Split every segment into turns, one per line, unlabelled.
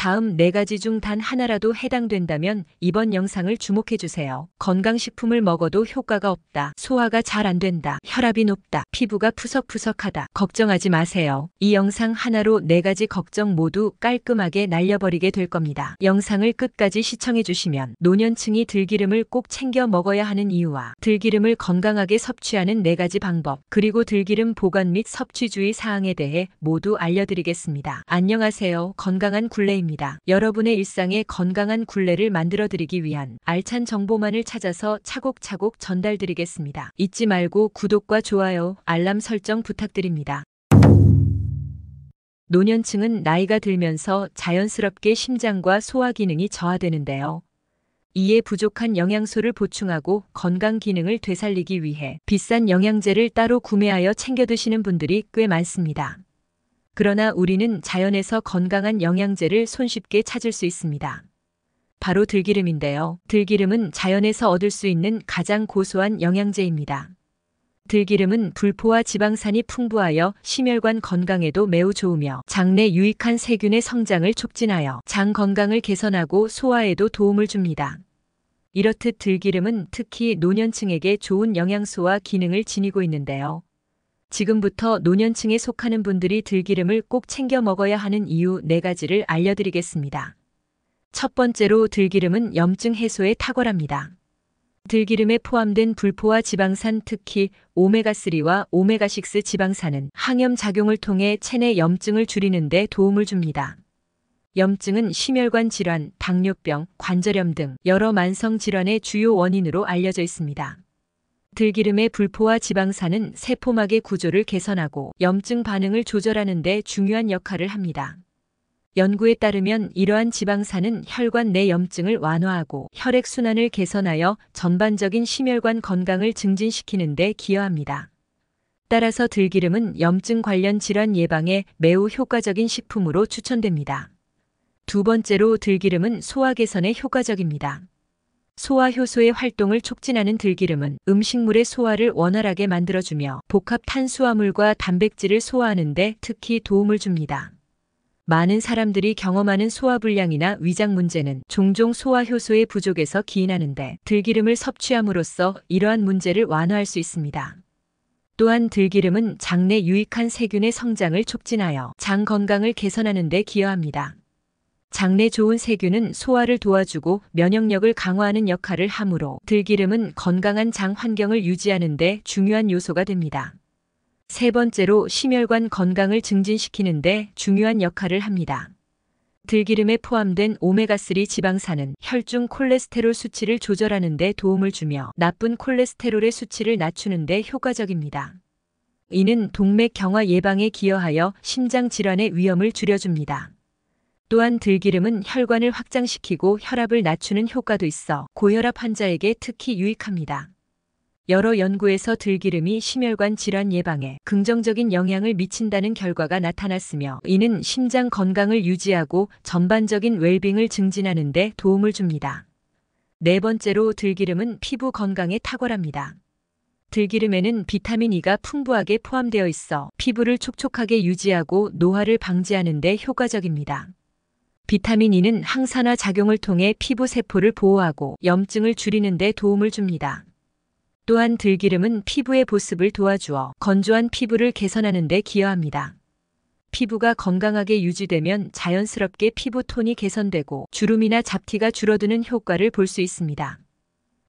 다음 4가지 중 단 하나라도 해당된다면 이번 영상을 주목해주세요. 건강식품을 먹어도 효과가 없다. 소화가 잘 안 된다. 혈압이 높다. 피부가 푸석푸석하다. 걱정하지 마세요. 이 영상 하나로 4가지 걱정 모두 깔끔하게 날려버리게 될 겁니다. 영상을 끝까지 시청해주시면 노년층이 들기름을 꼭 챙겨 먹어야 하는 이유와 들기름을 건강하게 섭취하는 4가지 방법, 그리고 들기름 보관 및 섭취 주의 사항에 대해 모두 알려드리겠습니다. 안녕하세요. 건강한 굴레입니다. 여러분의 일상에 건강한 굴레를 만들어드리기 위한 알찬 정보만을 찾아서 차곡차곡 전달드리겠습니다. 잊지 말고 구독과 좋아요, 알람 설정 부탁드립니다. 노년층은 나이가 들면서 자연스럽게 심장과 소화 기능이 저하되는데요. 이에 부족한 영양소를 보충하고 건강 기능을 되살리기 위해 비싼 영양제를 따로 구매하여 챙겨 드시는 분들이 꽤 많습니다. 그러나 우리는 자연에서 건강한 영양제를 손쉽게 찾을 수 있습니다. 바로 들기름인데요. 들기름은 자연에서 얻을 수 있는 가장 고소한 영양제입니다. 들기름은 불포화 지방산이 풍부하여 심혈관 건강에도 매우 좋으며 장내 유익한 세균의 성장을 촉진하여 장 건강을 개선하고 소화에도 도움을 줍니다. 이렇듯 들기름은 특히 노년층에게 좋은 영양소와 기능을 지니고 있는데요. 지금부터 노년층에 속하는 분들이 들기름을 꼭 챙겨 먹어야 하는 이유 4가지를 알려드리겠습니다. 첫 번째로 들기름은 염증 해소에 탁월합니다. 들기름에 포함된 불포화 지방산, 특히 오메가3와 오메가6 지방산은 항염 작용을 통해 체내 염증을 줄이는 데 도움을 줍니다. 염증은 심혈관 질환, 당뇨병, 관절염 등 여러 만성 질환의 주요 원인으로 알려져 있습니다. 들기름의 불포화 지방산은 세포막의 구조를 개선하고 염증 반응을 조절하는 데 중요한 역할을 합니다. 연구에 따르면 이러한 지방산은 혈관 내 염증을 완화하고 혈액순환을 개선하여 전반적인 심혈관 건강을 증진시키는 데 기여합니다. 따라서 들기름은 염증 관련 질환 예방에 매우 효과적인 식품으로 추천됩니다. 두 번째로 들기름은 소화 개선에 효과적입니다. 소화 효소의 활동을 촉진하는 들기름은 음식물의 소화를 원활하게 만들어주며 복합 탄수화물과 단백질을 소화하는 데 특히 도움을 줍니다. 많은 사람들이 경험하는 소화불량이나 위장 문제는 종종 소화 효소의 부족에서 기인하는데 들기름을 섭취함으로써 이러한 문제를 완화할 수 있습니다. 또한 들기름은 장내 유익한 세균의 성장을 촉진하여 장 건강을 개선하는 데 기여합니다. 장내 좋은 세균은 소화를 도와주고 면역력을 강화하는 역할을 하므로 들기름은 건강한 장 환경을 유지하는 데 중요한 요소가 됩니다. 세 번째로 심혈관 건강을 증진시키는 데 중요한 역할을 합니다. 들기름에 포함된 오메가3 지방산은 혈중 콜레스테롤 수치를 조절하는 데 도움을 주며 나쁜 콜레스테롤의 수치를 낮추는 데 효과적입니다. 이는 동맥 경화 예방에 기여하여 심장 질환의 위험을 줄여줍니다. 또한 들기름은 혈관을 확장시키고 혈압을 낮추는 효과도 있어 고혈압 환자에게 특히 유익합니다. 여러 연구에서 들기름이 심혈관 질환 예방에 긍정적인 영향을 미친다는 결과가 나타났으며 이는 심장 건강을 유지하고 전반적인 웰빙을 증진하는 데 도움을 줍니다. 네 번째로 들기름은 피부 건강에 탁월합니다. 들기름에는 비타민 E가 풍부하게 포함되어 있어 피부를 촉촉하게 유지하고 노화를 방지하는 데 효과적입니다. 비타민 E는 항산화 작용을 통해 피부 세포를 보호하고 염증을 줄이는 데 도움을 줍니다. 또한 들기름은 피부의 보습을 도와주어 건조한 피부를 개선하는 데 기여합니다. 피부가 건강하게 유지되면 자연스럽게 피부 톤이 개선되고 주름이나 잡티가 줄어드는 효과를 볼 수 있습니다.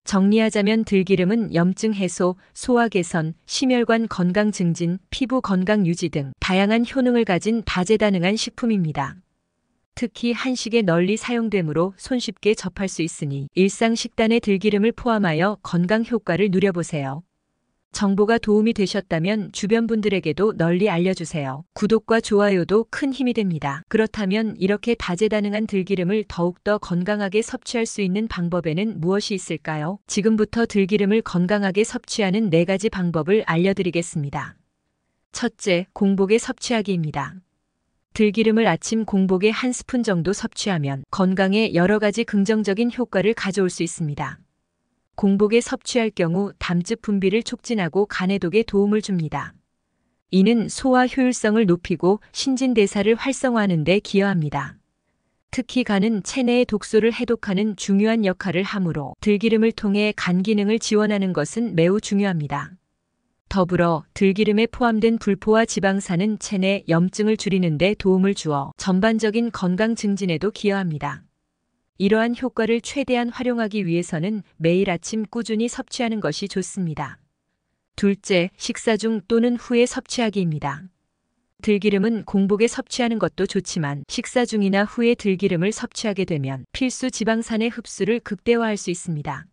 정리하자면 들기름은 염증 해소, 소화 개선, 심혈관 건강 증진, 피부 건강 유지 등 다양한 효능을 가진 다재다능한 식품입니다. 특히 한식에 널리 사용되므로 손쉽게 접할 수 있으니 일상 식단에 들기름을 포함하여 건강 효과를 누려보세요. 정보가 도움이 되셨다면 주변 분들에게도 널리 알려주세요. 구독과 좋아요도 큰 힘이 됩니다. 그렇다면 이렇게 다재다능한 들기름을 더욱더 건강하게 섭취할 수 있는 방법에는 무엇이 있을까요? 지금부터 들기름을 건강하게 섭취하는 4가지 방법을 알려드리겠습니다. 첫째, 공복에 섭취하기입니다. 들기름을 아침 공복에 1스푼 정도 섭취하면 건강에 여러 가지 긍정적인 효과를 가져올 수 있습니다. 공복에 섭취할 경우 담즙 분비를 촉진하고 간해독에 도움을 줍니다. 이는 소화 효율성을 높이고 신진대사를 활성화하는 데 기여합니다. 특히 간은 체내의 독소를 해독하는 중요한 역할을 하므로 들기름을 통해 간 기능을 지원하는 것은 매우 중요합니다. 더불어 들기름에 포함된 불포화 지방산은 체내 염증을 줄이는 데 도움을 주어 전반적인 건강 증진에도 기여합니다. 이러한 효과를 최대한 활용하기 위해서는 매일 아침 꾸준히 섭취하는 것이 좋습니다. 둘째, 식사 중 또는 후에 섭취하기입니다. 들기름은 공복에 섭취하는 것도 좋지만 식사 중이나 후에 들기름을 섭취하게 되면 필수 지방산의 흡수를 극대화할 수 있습니다.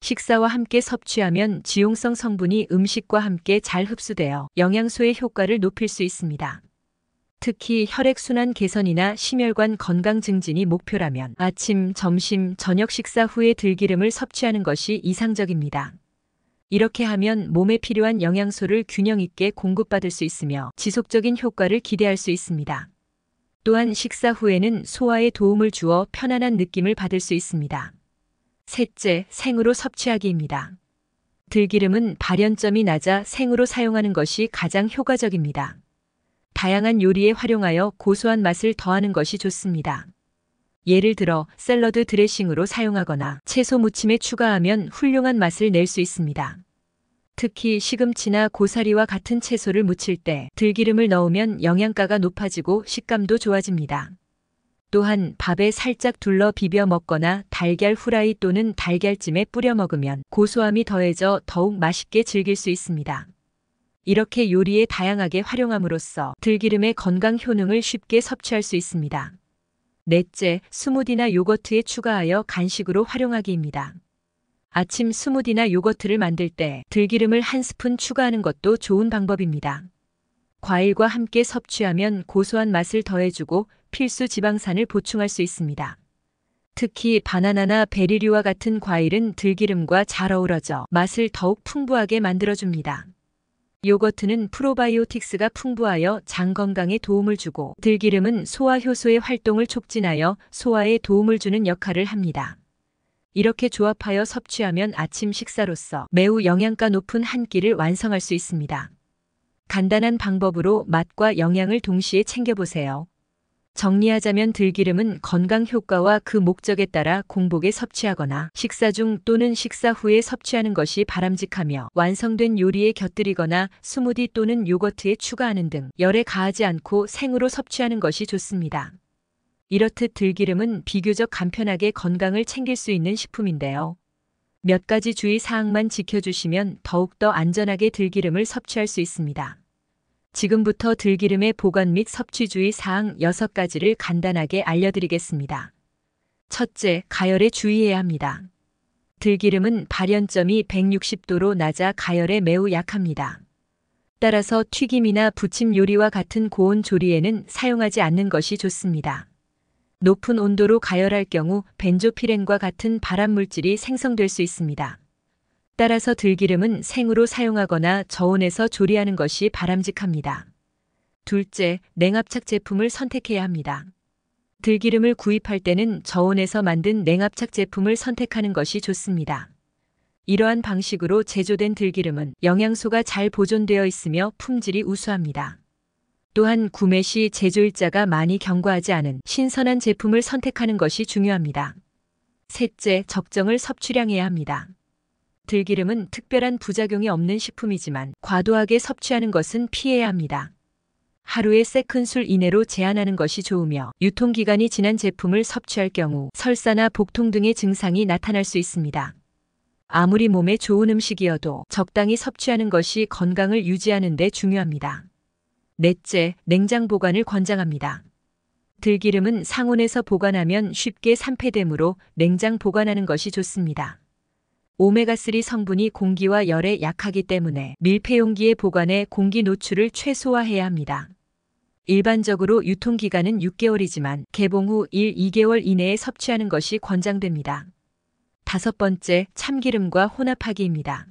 식사와 함께 섭취하면 지용성 성분이 음식과 함께 잘 흡수되어 영양소의 효과를 높일 수 있습니다. 특히 혈액순환 개선이나 심혈관 건강 증진이 목표라면 아침, 점심, 저녁 식사 후에 들기름을 섭취하는 것이 이상적입니다. 이렇게 하면 몸에 필요한 영양소를 균형 있게 공급받을 수 있으며 지속적인 효과를 기대할 수 있습니다. 또한 식사 후에는 소화에 도움을 주어 편안한 느낌을 받을 수 있습니다. 셋째, 생으로 섭취하기입니다. 들기름은 발연점이 낮아 생으로 사용하는 것이 가장 효과적입니다. 다양한 요리에 활용하여 고소한 맛을 더하는 것이 좋습니다. 예를 들어 샐러드 드레싱으로 사용하거나 채소 무침에 추가하면 훌륭한 맛을 낼 수 있습니다. 특히 시금치나 고사리와 같은 채소를 무칠 때 들기름을 넣으면 영양가가 높아지고 식감도 좋아집니다. 또한 밥에 살짝 둘러 비벼 먹거나 달걀 후라이 또는 달걀찜에 뿌려 먹으면 고소함이 더해져 더욱 맛있게 즐길 수 있습니다. 이렇게 요리에 다양하게 활용함으로써 들기름의 건강 효능을 쉽게 섭취할 수 있습니다. 넷째, 스무디나 요거트에 추가하여 간식으로 활용하기입니다. 아침 스무디나 요거트를 만들 때 들기름을 한 스푼 추가하는 것도 좋은 방법입니다. 과일과 함께 섭취하면 고소한 맛을 더해주고 필수 지방산을 보충할 수 있습니다. 특히 바나나나 베리류와 같은 과일은 들기름과 잘 어우러져 맛을 더욱 풍부하게 만들어줍니다. 요거트는 프로바이오틱스가 풍부하여 장 건강에 도움을 주고 들기름은 소화 효소의 활동을 촉진하여 소화에 도움을 주는 역할을 합니다. 이렇게 조합하여 섭취하면 아침 식사로서 매우 영양가 높은 한 끼를 완성할 수 있습니다. 간단한 방법으로 맛과 영양을 동시에 챙겨보세요. 정리하자면 들기름은 건강 효과와 그 목적에 따라 공복에 섭취하거나 식사 중 또는 식사 후에 섭취하는 것이 바람직하며 완성된 요리에 곁들이거나 스무디 또는 요거트에 추가하는 등 열에 가하지 않고 생으로 섭취하는 것이 좋습니다. 이렇듯 들기름은 비교적 간편하게 건강을 챙길 수 있는 식품인데요. 몇 가지 주의 사항만 지켜주시면 더욱더 안전하게 들기름을 섭취할 수 있습니다. 지금부터 들기름의 보관 및 섭취 주의 사항 6가지를 간단하게 알려드리겠습니다. 첫째, 가열에 주의해야 합니다. 들기름은 발연점이 160도로 낮아 가열에 매우 약합니다. 따라서 튀김이나 부침 요리와 같은 고온 조리에는 사용하지 않는 것이 좋습니다. 높은 온도로 가열할 경우 벤조피렌과 같은 발암물질이 생성될 수 있습니다. 따라서 들기름은 생으로 사용하거나 저온에서 조리하는 것이 바람직합니다. 둘째, 냉압착 제품을 선택해야 합니다. 들기름을 구입할 때는 저온에서 만든 냉압착 제품을 선택하는 것이 좋습니다. 이러한 방식으로 제조된 들기름은 영양소가 잘 보존되어 있으며 품질이 우수합니다. 또한 구매 시 제조일자가 많이 경과하지 않은 신선한 제품을 선택하는 것이 중요합니다. 셋째, 적정을 섭취량해야 합니다. 들기름은 특별한 부작용이 없는 식품이지만 과도하게 섭취하는 것은 피해야 합니다. 하루에 3큰술 이내로 제한하는 것이 좋으며 유통기간이 지난 제품을 섭취할 경우 설사나 복통 등의 증상이 나타날 수 있습니다. 아무리 몸에 좋은 음식이어도 적당히 섭취하는 것이 건강을 유지하는 데 중요합니다. 넷째, 냉장 보관을 권장합니다. 들기름은 상온에서 보관하면 쉽게 산패되므로 냉장 보관하는 것이 좋습니다. 오메가3 성분이 공기와 열에 약하기 때문에 밀폐용기에 보관해 공기 노출을 최소화해야 합니다. 일반적으로 유통기간은 6개월이지만 개봉 후 1-2개월 이내에 섭취하는 것이 권장됩니다. 다섯 번째, 참기름과 혼합하기입니다.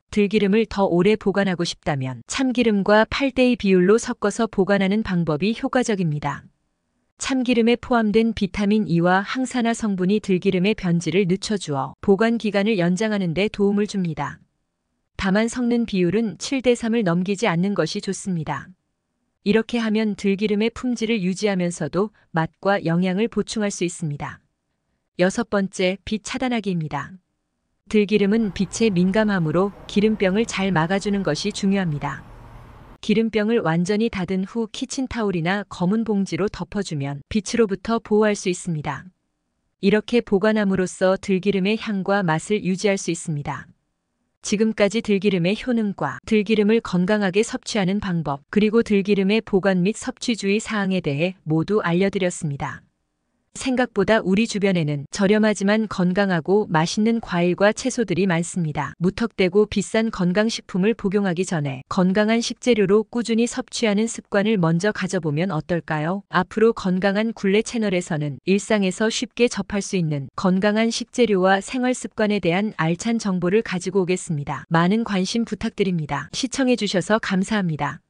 들기름을 더 오래 보관하고 싶다면 참기름과 8대2 비율로 섞어서 보관하는 방법이 효과적입니다. 참기름에 포함된 비타민 E와 항산화 성분이 들기름의 변질을 늦춰주어 보관 기간을 연장하는 데 도움을 줍니다. 다만 섞는 비율은 7대3을 넘기지 않는 것이 좋습니다. 이렇게 하면 들기름의 품질을 유지하면서도 맛과 영양을 보충할 수 있습니다. 6번째, 빛 차단하기입니다. 들기름은 빛에 민감하므로 기름병을 잘 막아주는 것이 중요합니다. 기름병을 완전히 닫은 후 키친타올이나 검은 봉지로 덮어주면 빛으로부터 보호할 수 있습니다. 이렇게 보관함으로써 들기름의 향과 맛을 유지할 수 있습니다. 지금까지 들기름의 효능과 들기름을 건강하게 섭취하는 방법, 그리고 들기름의 보관 및 섭취 주의 사항에 대해 모두 알려드렸습니다. 생각보다 우리 주변에는 저렴하지만 건강하고 맛있는 과일과 채소들이 많습니다. 무턱대고 비싼 건강식품을 복용하기 전에 건강한 식재료로 꾸준히 섭취하는 습관을 먼저 가져보면 어떨까요? 앞으로 건강한 굴레 채널에서는 일상에서 쉽게 접할 수 있는 건강한 식재료와 생활 습관에 대한 알찬 정보를 가지고 오겠습니다. 많은 관심 부탁드립니다. 시청해주셔서 감사합니다.